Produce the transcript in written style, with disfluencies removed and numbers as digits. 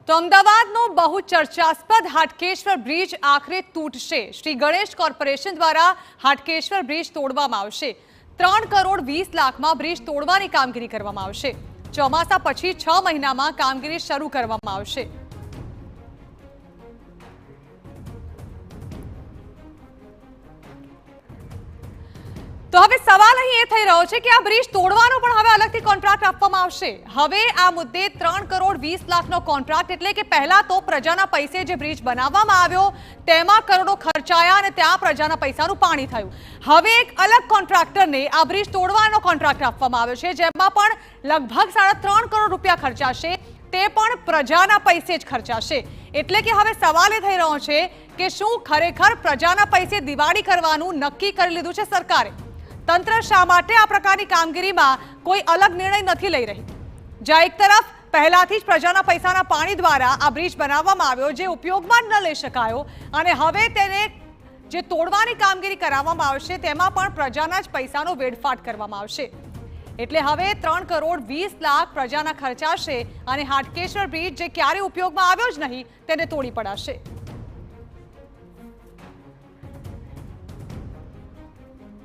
તો અમદાવાદનો બહુ ચર્ચાસ્પદ હાટકેશ્વર બ્રિજ આખરે તૂટશે। શ્રી ગણેશ કોર્પોરેશન દ્વારા હાટકેશ્વર બ્રિજ તોડવામાં આવશે। 3 કરોડ 20 લાખમાં બ્રિજ તોડવાની કામગીરી કરવામાં આવશે। ચોમાસા પછી 6 મહિનામાં કામગીરી શરૂ કરવામાં આવશે। તો હવે સવાલ અહીં એ થઈ રહ્યો છે કે આ બ્રિજ તોડવાનો પણ હવે અલગથી કોન્ટ્રાક્ટ આપવામાં આવશે। હવે આ મુદ્દે 3 કરોડ 20 લાખનો કોન્ટ્રાક્ટ એટલે કે પહેલા તો પ્રજાના પૈસે જે બ્રિજ બનાવવામાં આવ્યો તેમાં કરોડો ખર્ચાયા અને ત્યાં પ્રજાના પૈસાનું પાણી થયું। હવે એક અલગ કોન્ટ્રાક્ટરને આ બ્રિજ તોડવાનો કોન્ટ્રાક્ટ આપવામાં આવ્યો છે, જેમાં પણ લગભગ 3.5 કરોડ રૂપિયા ખર્ચાશે, તે પણ પ્રજાના પૈસે જ ખર્ચાશે। એટલે કે હવે સવાલ એ થઈ રહ્યો છે કે શું ખરેખર પ્રજાના પૈસે દિવાળી કરવાનું નક્કી કરી લીધું છે સરકારે? તંત્ર શા માટે આ પ્રકારની કામગીરીમાં કોઈ અલગ નિર્ણય નથી લઈ રહી? જ્યાં એક તરફ પહેલાથી જ પ્રજાના પૈસાના પાણી દ્વારા આ બ્રિજ બનાવવામાં આવ્યો, જે ઉપયોગમાં ન લઈ શકાયો, અને હવે તેને જે તોડવાની કામગીરી કરાવવામાં આવશે તેમાં પણ પ્રજાના જ પૈસાનો વેડફાટ કરવામાં આવશે। એટલે હવે 3 કરોડ 20 લાખ પ્રજાના ખર્ચાશે અને હાટકેશ્વર બ્રિજ જે ક્યારે ઉપયોગમાં આવ્યો જ નહીં તેને તોડી પડાશે।